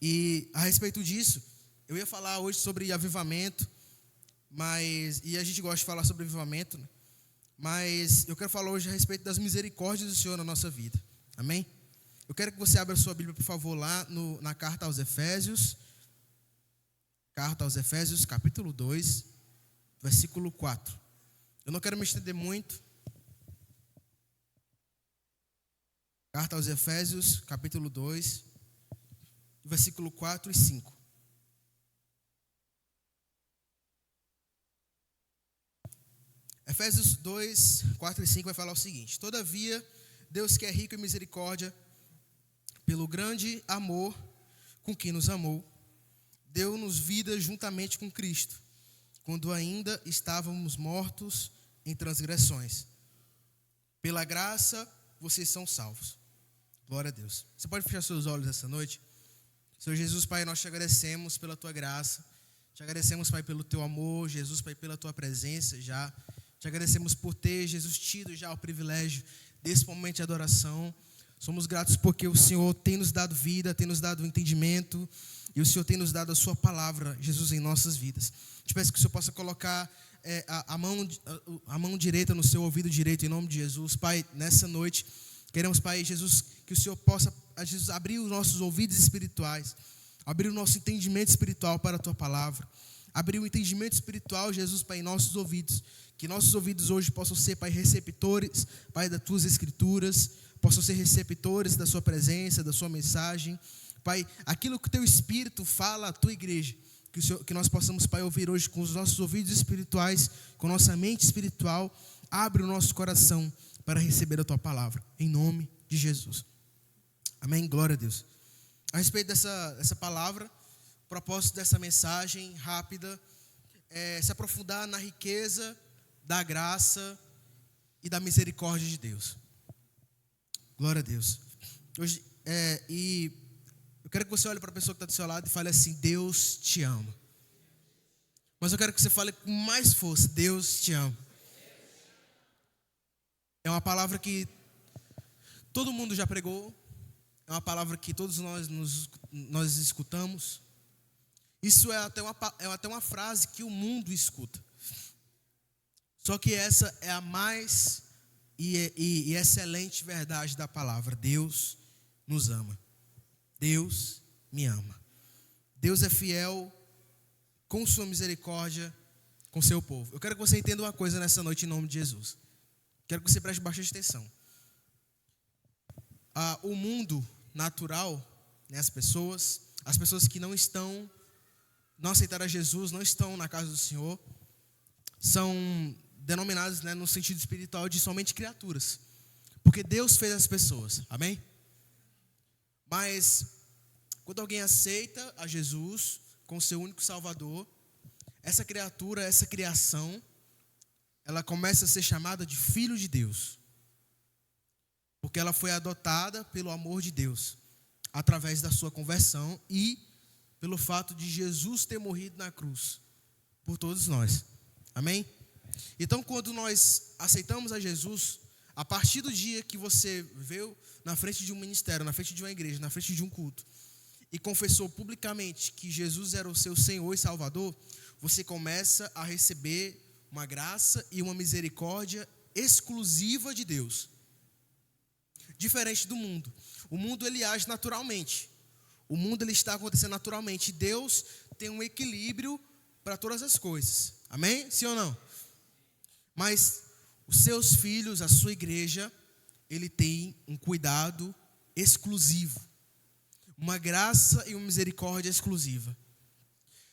E a respeito disso, eu ia falar hoje sobre avivamento, e a gente gosta de falar sobre avivamento, né? Mas eu quero falar hoje a respeito das misericórdias do Senhor na nossa vida. Amém? Eu quero que você abra a sua Bíblia, por favor, lá na carta aos Efésios. Carta aos Efésios, capítulo 2, versículo 4. Eu não quero me estender muito. Carta aos Efésios, capítulo 2, versículo 4 e 5. Efésios 2, 4 e 5 vai falar o seguinte: Todavia, Deus que é rico em misericórdia, pelo grande amor com que nos amou, deu-nos vida juntamente com Cristo, quando ainda estávamos mortos em transgressões. Pela graça, vocês são salvos. Glória a Deus. Você pode fechar seus olhos essa noite? Senhor Jesus, Pai, nós te agradecemos pela tua graça. Te agradecemos, Pai, pelo teu amor. Jesus, Pai, pela tua presença já. Te agradecemos por ter, Jesus, tido já o privilégio desse momento de adoração. Somos gratos porque o Senhor tem nos dado vida, tem nos dado entendimento, e o Senhor tem nos dado a sua palavra, Jesus, em nossas vidas. Te peço que o Senhor possa colocar a mão direita no seu ouvido direito, em nome de Jesus. Pai, nessa noite, queremos, Pai, Jesus, que o Senhor possa, Jesus, abrir os nossos ouvidos espirituais, abrir o nosso entendimento espiritual para a tua palavra, abrir o entendimento espiritual, Jesus, Pai, em nossos ouvidos. Que nossos ouvidos hoje possam ser, Pai, receptores, Pai, das tuas escrituras, possam ser receptores da sua presença, da sua mensagem. Pai, aquilo que o teu Espírito fala à tua igreja, que nós possamos, Pai, ouvir hoje com os nossos ouvidos espirituais, com nossa mente espiritual. Abre o nosso coração para receber a tua palavra, em nome de Jesus. Amém? Glória a Deus. A respeito dessa palavra, o propósito dessa mensagem rápida é se aprofundar na riqueza da graça e da misericórdia de Deus. Glória a Deus. Hoje, e eu quero que você olhe para a pessoa que está do seu lado e fale assim: Deus te ama. Mas eu quero que você fale com mais força: Deus te ama. É uma palavra que todo mundo já pregou. É uma palavra que todos nós escutamos. Isso é até uma frase que o mundo escuta. Só que essa é a mais e excelente verdade da palavra. Deus nos ama. Deus me ama. Deus é fiel com sua misericórdia com seu povo. Eu quero que você entenda uma coisa nessa noite em nome de Jesus. Quero que você preste bastante atenção. O mundo natural, né, as pessoas que não aceitaram a Jesus, não estão na casa do Senhor, são denominadas, né, no sentido espiritual de somente criaturas, porque Deus fez as pessoas, amém? Mas quando alguém aceita a Jesus como seu único Salvador, essa criatura, essa criação, ela começa a ser chamada de filho de Deus, porque ela foi adotada pelo amor de Deus, através da sua conversão e pelo fato de Jesus ter morrido na cruz por todos nós, amém? Então, quando nós aceitamos a Jesus, a partir do dia que você veio na frente de um ministério, na frente de uma igreja, na frente de um culto, e confessou publicamente que Jesus era o seu Senhor e Salvador, você começa a receber uma graça e uma misericórdia exclusiva de Deus. Diferente do mundo. O mundo, ele age naturalmente. O mundo, ele está acontecendo naturalmente. Deus tem um equilíbrio para todas as coisas. Amém? Sim ou não? Mas os seus filhos, a sua igreja, ele tem um cuidado exclusivo. Uma graça e uma misericórdia exclusiva.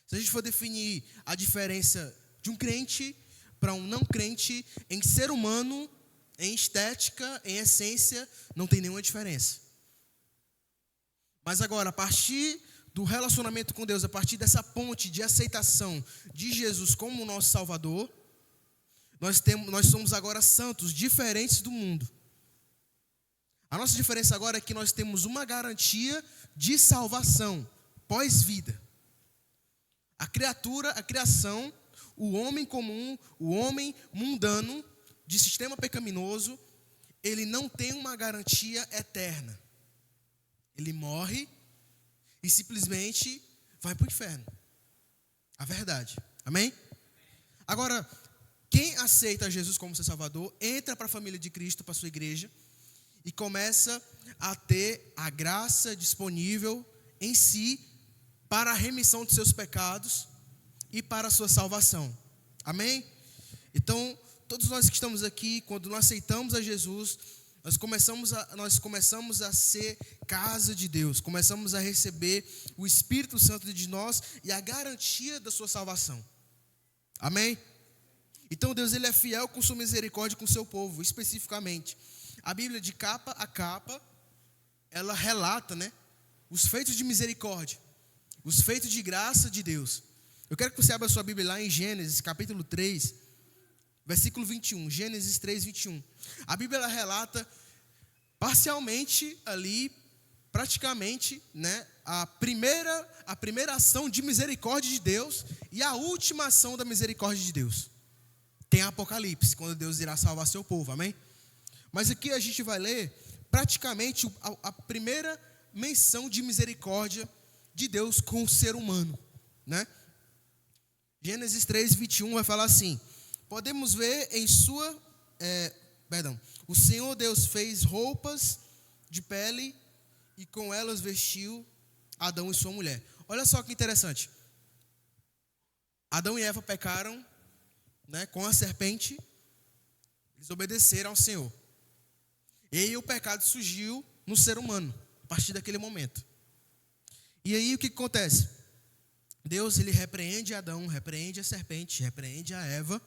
Se a gente for definir a diferença de um crente para um não crente, em ser humano, em estética, em essência, não tem nenhuma diferença. Mas agora, a partir do relacionamento com Deus, a partir dessa ponte de aceitação de Jesus como nosso Salvador, nós somos agora santos, diferentes do mundo. A nossa diferença agora é que nós temos uma garantia de salvação pós-vida. A criação, o homem comum, o homem mundano, de sistema pecaminoso, ele não tem uma garantia eterna. Ele morre, e simplesmente vai para o inferno. A verdade. Amém? Agora, quem aceita Jesus como seu Salvador, entra para a família de Cristo, para a sua igreja, e começa a ter a graça disponível em si para a remissão dos seus pecados e para a sua salvação. Amém? Então, todos nós que estamos aqui, quando nós aceitamos a Jesus, nós começamos a ser casa de Deus, começamos a receber o Espírito Santo de nós e a garantia da sua salvação. Amém? Então Deus, ele é fiel com sua misericórdia com o seu povo, especificamente. A Bíblia, de capa a capa, ela relata, né, os feitos de misericórdia, os feitos de graça de Deus. Eu quero que você abra a sua Bíblia lá em Gênesis, capítulo 3, versículo 21. Gênesis 3, 21. A Bíblia, ela relata parcialmente ali, praticamente, né, a primeira ação de misericórdia de Deus e a última ação da misericórdia de Deus. Tem Apocalipse, quando Deus irá salvar seu povo, amém? Mas aqui a gente vai ler praticamente a primeira menção de misericórdia de Deus com o ser humano, né? Gênesis 3, 21 vai falar assim: podemos ver em o Senhor Deus fez roupas de pele e com elas vestiu Adão e sua mulher. Olha só que interessante. Adão e Eva pecaram, né, com a serpente, eles obedeceram ao Senhor. E aí o pecado surgiu no ser humano, a partir daquele momento. E aí o que acontece? Deus, ele repreende Adão, repreende a serpente, repreende a Eva.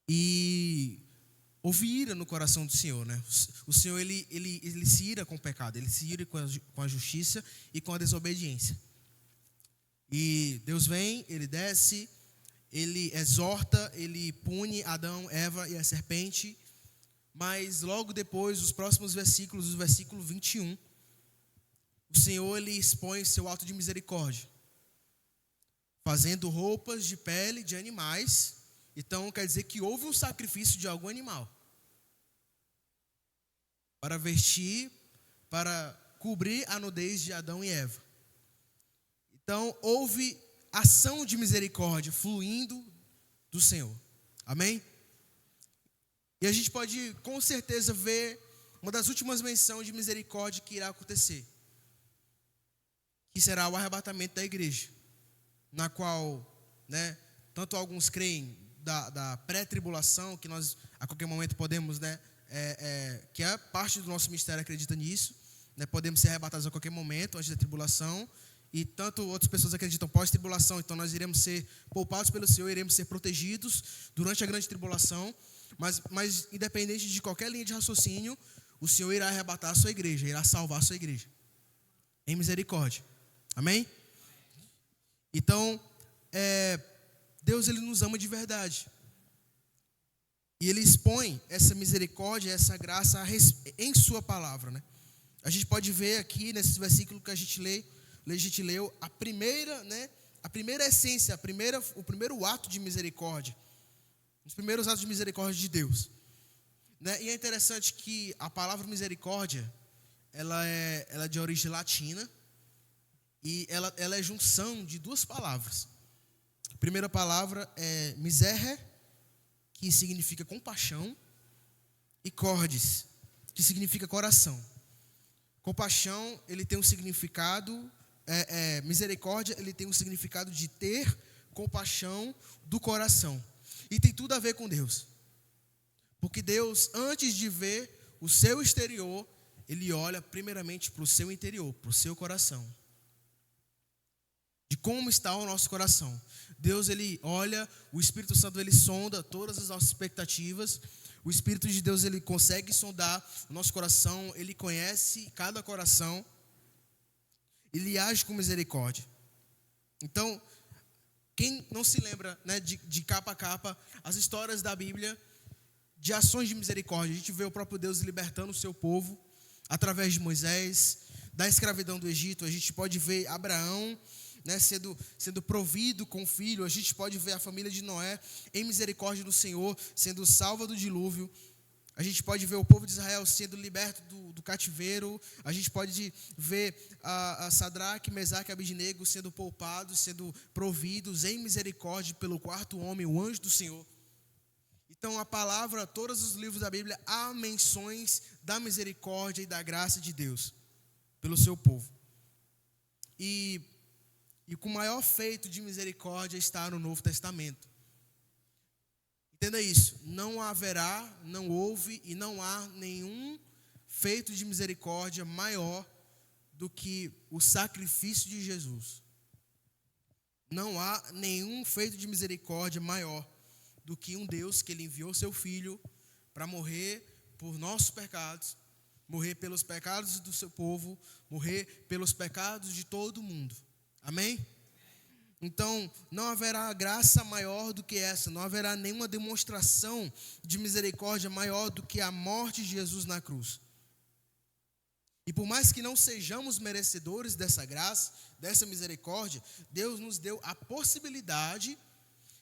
E houve ira no coração do Senhor, né? O Senhor, ele se ira com o pecado, ele se ira com a justiça e com a desobediência. E Deus vem, ele desce, ele exorta, ele pune Adão, Eva e a serpente. Mas logo depois, os próximos versículos, o versículo 21, o Senhor, ele expõe seu ato de misericórdia, fazendo roupas de pele de animais. Então quer dizer que houve um sacrifício de algum animal para vestir, para cobrir a nudez de Adão e Eva. Então houve ação de misericórdia fluindo do Senhor. Amém? E a gente pode com certeza ver uma das últimas menções de misericórdia que irá acontecer, que será o arrebatamento da igreja, na qual, né, tanto alguns creem da pré-tribulação, que nós a qualquer momento podemos, né, que é parte do nosso mistério, acredita nisso, né, podemos ser arrebatados a qualquer momento antes da tribulação. E tanto outras pessoas acreditam pós-tribulação, então nós iremos ser poupados pelo Senhor, iremos ser protegidos durante a grande tribulação. Mas independente de qualquer linha de raciocínio, o Senhor irá arrebatar a sua igreja, irá salvar a sua igreja, em misericórdia. Amém? Então, Deus, ele nos ama de verdade. E ele expõe essa misericórdia, essa graça em sua palavra, né? A gente pode ver aqui, nesse versículo que a gente leu, a primeira essência, o primeiro ato de misericórdia. Os primeiros atos de misericórdia de Deus, né? E é interessante que a palavra misericórdia, ela é de origem latina, e ela é junção de duas palavras. A primeira palavra é miserere, que significa compaixão, e cordis, que significa coração. Compaixão, ele tem um significado, misericórdia, ele tem um significado de ter compaixão do coração. E tem tudo a ver com Deus. Porque Deus, antes de ver o seu exterior, ele olha primeiramente para o seu interior, para o seu coração. De como está o nosso coração. Deus, ele olha, o Espírito Santo, ele sonda todas as nossas expectativas. O Espírito de Deus, ele consegue sondar o nosso coração, ele conhece cada coração. Ele age com misericórdia. Então, quem não se lembra, né, de capa a capa, as histórias da Bíblia, de ações de misericórdia. A gente vê o próprio Deus libertando o seu povo, através de Moisés, da escravidão do Egito. A gente pode ver Abraão, né, sendo provido com filho. A gente pode ver a família de Noé, em misericórdia do Senhor, sendo salva do dilúvio. A gente pode ver o povo de Israel sendo liberto do cativeiro. A gente pode ver a Sadraque, Mesaque e Abednego sendo poupados, sendo providos em misericórdia pelo quarto homem, o anjo do Senhor. Então, a palavra, todos os livros da Bíblia, há menções da misericórdia e da graça de Deus pelo seu povo. E com o maior feito de misericórdia está no Novo Testamento. Entenda isso, não haverá, não houve e não há nenhum feito de misericórdia maior do que o sacrifício de Jesus. Não há nenhum feito de misericórdia maior do que um Deus que ele enviou seu Filho para morrer por nossos pecados, morrer pelos pecados do seu povo, morrer pelos pecados de todo mundo. Amém? Então, não haverá graça maior do que essa, não haverá nenhuma demonstração de misericórdia maior do que a morte de Jesus na cruz. E por mais que não sejamos merecedores dessa graça, dessa misericórdia, Deus nos deu a possibilidade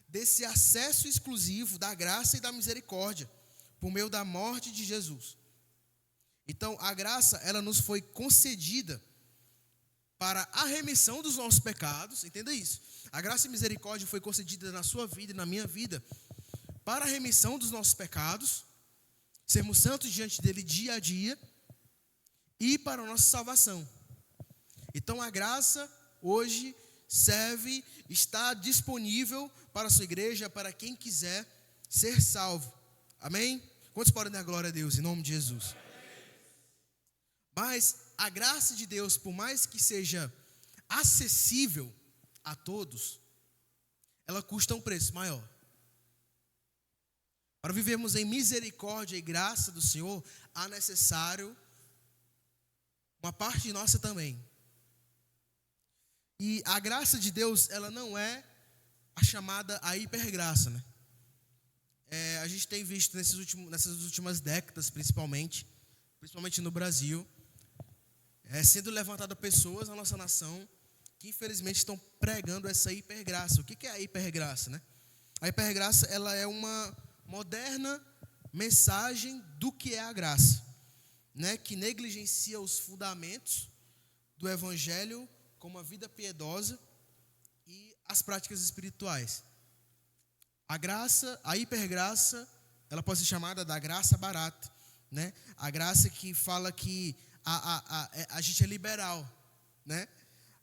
desse acesso exclusivo da graça e da misericórdia, por meio da morte de Jesus. Então, a graça, ela nos foi concedida para a remissão dos nossos pecados, entenda isso. A graça e misericórdia foi concedida na sua vida e na minha vida para a remissão dos nossos pecados, sermos santos diante dele dia a dia e para a nossa salvação. Então a graça hoje serve, está disponível para a sua igreja, para quem quiser ser salvo. Amém? Quantos podem dar glória a Deus em nome de Jesus? Mas a graça de Deus, por mais que seja acessível a todos, ela custa um preço maior. Para vivermos em misericórdia e graça do Senhor, há necessário uma parte nossa também. E a graça de Deus, ela não é a chamada a hipergraça, né? A gente tem visto nessas últimas décadas, principalmente no Brasil, sendo levantadas pessoas na nossa nação que infelizmente estão pregando essa hipergraça. O que é a hipergraça, né? A hipergraça, ela é uma moderna mensagem do que é a graça, né? Que negligencia os fundamentos do evangelho, como a vida piedosa e as práticas espirituais. A graça, a hipergraça, ela pode ser chamada da graça barata, né? A graça que fala que a gente é liberal, né?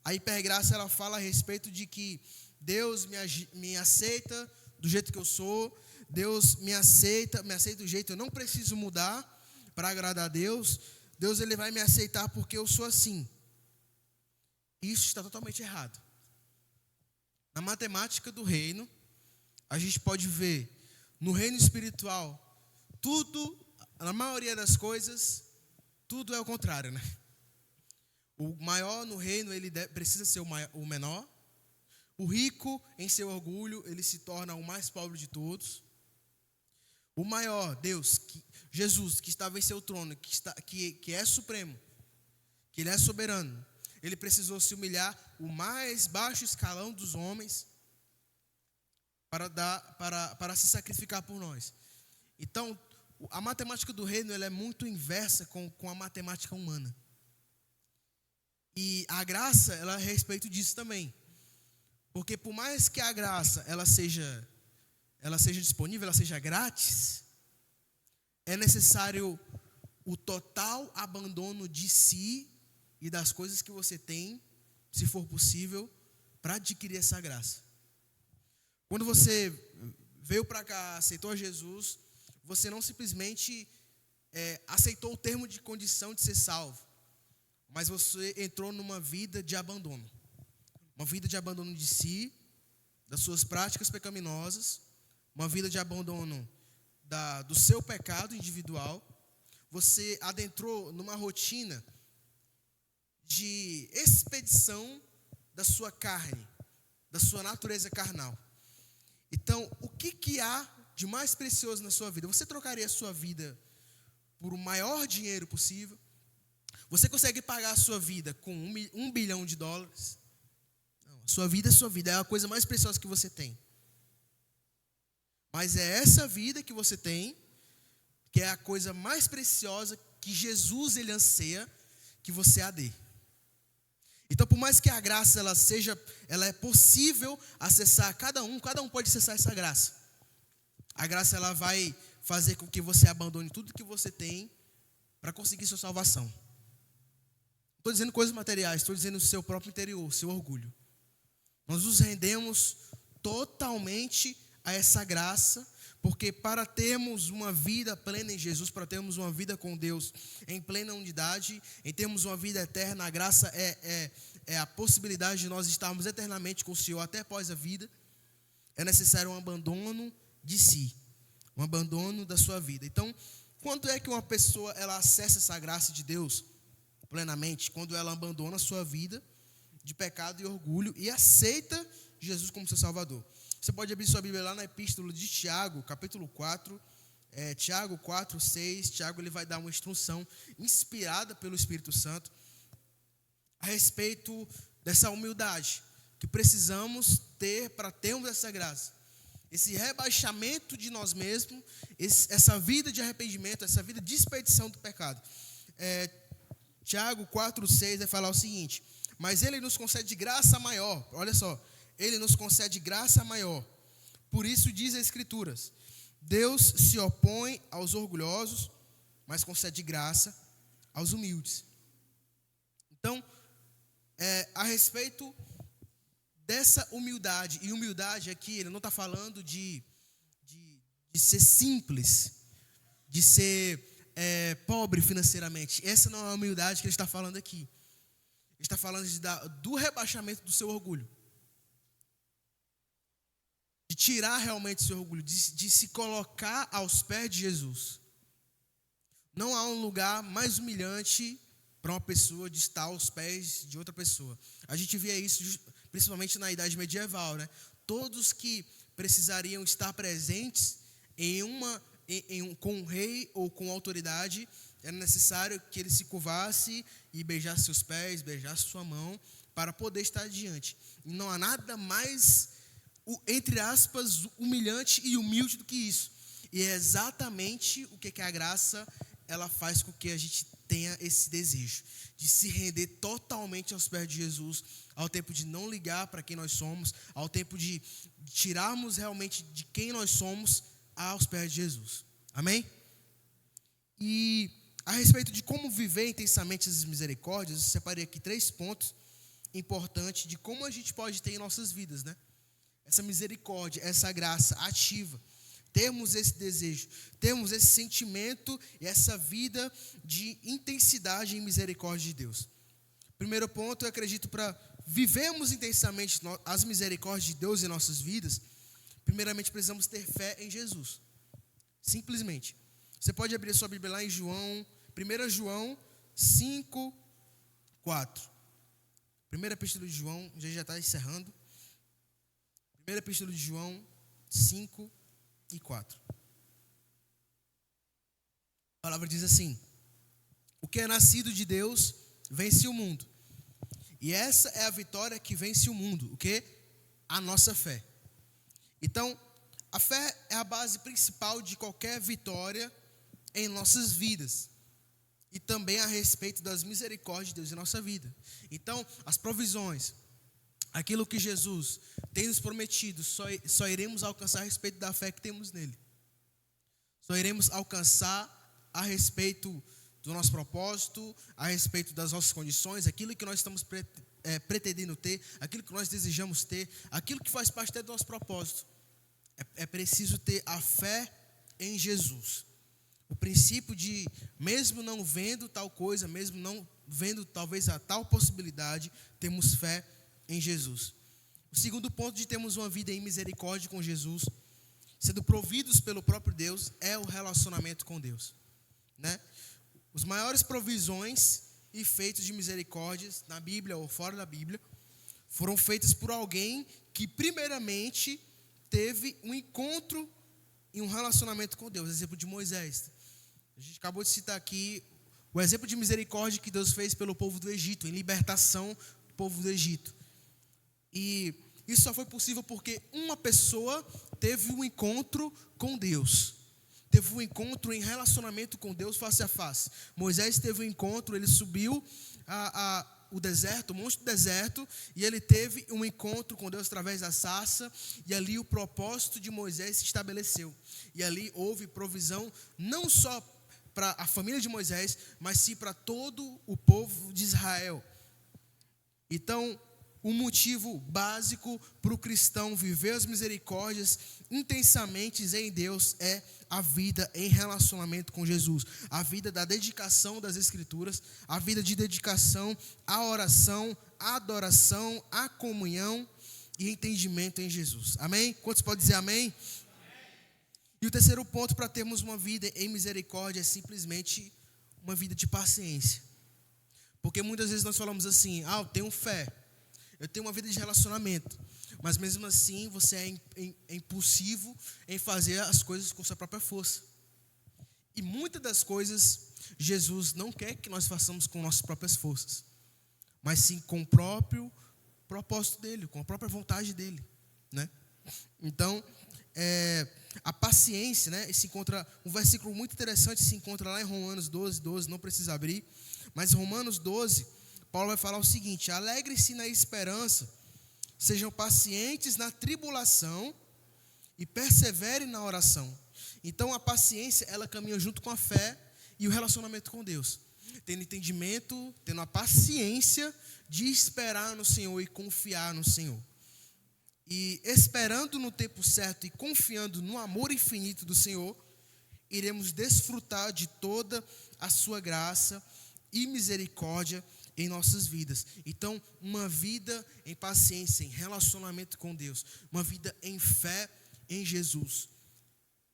A hipergraça, ela fala a respeito de que Deus me aceita do jeito que eu sou, Deus me aceita do jeito, eu não preciso mudar para agradar a Deus, Deus ele vai me aceitar porque eu sou assim. Isso está totalmente errado. Na matemática do reino, a gente pode ver no reino espiritual, tudo, na maioria das coisas, tudo é o contrário, né? O maior no reino, ele precisa ser o menor. O rico, em seu orgulho, ele se torna o mais pobre de todos. O maior, Deus, Jesus, que estava em seu trono, que é supremo, que ele é soberano, ele precisou se humilhar o mais baixo escalão dos homens para se sacrificar por nós. Então, a matemática do reino, ela é muito inversa com a matemática humana. E a graça, ela é a respeito disso também. Porque por mais que a graça ela seja disponível, ela seja grátis, é necessário o total abandono de si e das coisas que você tem, se for possível, para adquirir essa graça. Quando você veio para cá, aceitou a Jesus, você não simplesmente aceitou o termo de condição de ser salvo, mas você entrou numa vida de abandono. Uma vida de abandono de si, das suas práticas pecaminosas, uma vida de abandono do seu pecado individual. Você adentrou numa rotina de expedição da sua carne, da sua natureza carnal. Então, o que há de mais precioso na sua vida? Você trocaria a sua vida por o maior dinheiro possível? Você consegue pagar a sua vida com $1 bilhão? Não, a sua vida é sua vida, é a coisa mais preciosa que você tem. Mas é essa vida que você tem que é a coisa mais preciosa que Jesus ele anseia que você a dê. Então, por mais que a graça ela é possível acessar cada um pode acessar essa graça. A graça ela vai fazer com que você abandone tudo que você tem para conseguir sua salvação. Não estou dizendo coisas materiais, estou dizendo o seu próprio interior, seu orgulho. Nós nos rendemos totalmente a essa graça, porque para termos uma vida plena em Jesus, para termos uma vida com Deus em plena unidade, em termos uma vida eterna, a graça é a possibilidade de nós estarmos eternamente com o Senhor até após a vida. É necessário um abandono de si, um abandono da sua vida. Então, quando é que uma pessoa ela acessa essa graça de Deus plenamente? Quando ela abandona a sua vida de pecado e orgulho e aceita Jesus como seu Salvador. Você pode abrir sua Bíblia lá na epístola de Tiago, capítulo 4, Tiago 4, 6. Tiago ele vai dar uma instrução inspirada pelo Espírito Santo a respeito dessa humildade que precisamos ter para termos essa graça. Esse rebaixamento de nós mesmos, essa vida de arrependimento, essa vida de expedição do pecado. Tiago 4, 6 vai falar o seguinte: mas ele nos concede graça maior. Olha só, ele nos concede graça maior. Por isso diz as Escrituras: Deus se opõe aos orgulhosos, mas concede graça aos humildes. Então, a respeito dessa humildade, e humildade aqui, ele não está falando de ser simples, de ser pobre financeiramente. Essa não é a humildade que ele está falando aqui. Ele está falando do rebaixamento do seu orgulho. De tirar realmente o seu orgulho, de se colocar aos pés de Jesus. Não há um lugar mais humilhante para uma pessoa de estar aos pés de outra pessoa. A gente via isso principalmente na idade medieval, né? Todos que precisariam estar presentes com um rei ou com autoridade, era necessário que ele se curvasse e beijasse seus pés, beijasse sua mão, para poder estar adiante. E não há nada mais, entre aspas, humilhante e humilde do que isso. E é exatamente o que a graça ela faz com que a gente tenha esse desejo de se render totalmente aos pés de Jesus, ao tempo de não ligar para quem nós somos, ao tempo de tirarmos realmente de quem nós somos aos pés de Jesus. Amém? E a respeito de como viver intensamente as misericórdias, eu separei aqui 3 pontos importantes de como a gente pode ter em nossas vidas, né? Essa misericórdia, essa graça ativa. Termos esse desejo, termos esse sentimento e essa vida de intensidade em misericórdia de Deus. Primeiro ponto, eu acredito, para vivermos intensamente as misericórdias de Deus em nossas vidas, primeiramente precisamos ter fé em Jesus. Simplesmente. Você pode abrir a sua Bíblia lá em 1 João 5, 4. Primeira epístola de João, já está encerrando. Primeira epístola de João 5 e 4. A palavra diz assim: o que é nascido de Deus vence o mundo. E essa é a vitória que vence o mundo. O que? A nossa fé. Então, a fé é a base principal de qualquer vitória em nossas vidas. E também a respeito das misericórdias de Deus em nossa vida. Então, as provisões, aquilo que Jesus tem nos prometido, só iremos alcançar a respeito da fé que temos nele. Só iremos alcançar a respeito do nosso propósito, a respeito das nossas condições, aquilo que nós estamos pretendendo ter, aquilo que nós desejamos ter, aquilo que faz parte do nosso propósito. É preciso ter a fé em Jesus. O princípio de, mesmo não vendo tal coisa, mesmo não vendo talvez a tal possibilidade, temos fé em Jesus. O segundo ponto de termos uma vida em misericórdia com Jesus, sendo providos pelo próprio Deus, é o relacionamento com Deus, né? Os maiores provisões e feitos de misericórdias na Bíblia ou fora da Bíblia foram feitas por alguém que primeiramente teve um encontro e um relacionamento com Deus. Exemplo de Moisés. A gente acabou de citar aqui o exemplo de misericórdia que Deus fez pelo povo do Egito, em libertação do povo do Egito. E isso só foi possível porque uma pessoa teve um encontro com Deus. teve um encontro em relacionamento com Deus face a face. Moisés teve um encontro, ele subiu o deserto, o monte do deserto, e ele teve um encontro com Deus através da sarça, e ali o propósito de Moisés se estabeleceu. E ali houve provisão não só para a família de Moisés, mas sim para todo o povo de Israel. Então, o motivo básico para o cristão viver as misericórdias intensamente em Deus é a vida em relacionamento com Jesus, a vida da dedicação das Escrituras, a vida de dedicação à oração, à adoração, à comunhão e entendimento em Jesus. Amém? Quantos podem dizer amém? E o terceiro ponto para termos uma vida em misericórdia é simplesmente uma vida de paciência. Porque muitas vezes nós falamos assim: eu tenho fé, eu tenho uma vida de relacionamento, mas mesmo assim você é impulsivo em fazer as coisas com sua própria força. E muitas das coisas Jesus não quer que nós façamos com nossas próprias forças, mas sim com o próprio propósito dele, com a própria vontade dele, né? Então, a paciência, né, se encontra, um versículo muito interessante se encontra lá em Romanos 12, não precisa abrir, mas em Romanos 12, Paulo vai falar o seguinte: alegre-se na esperança, sejam pacientes na tribulação e perseverem na oração. Então a paciência, ela caminha junto com a fé e o relacionamento com Deus, tendo entendimento, tendo a paciência de esperar no Senhor e confiar no Senhor. E esperando no tempo certo e confiando no amor infinito do Senhor, iremos desfrutar de toda a sua graça e misericórdia em nossas vidas. Então, uma vida em paciência, em relacionamento com Deus, uma vida em fé em Jesus.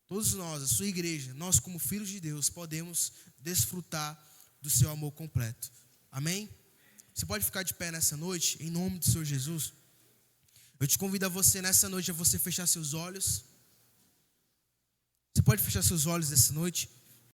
Todos nós, a sua igreja, nós como filhos de Deus, podemos desfrutar do seu amor completo. Amém? Você pode ficar de pé nessa noite, em nome do Senhor Jesus. Eu te convido a você, nessa noite, a você fechar seus olhos. Você pode fechar seus olhos nessa noite.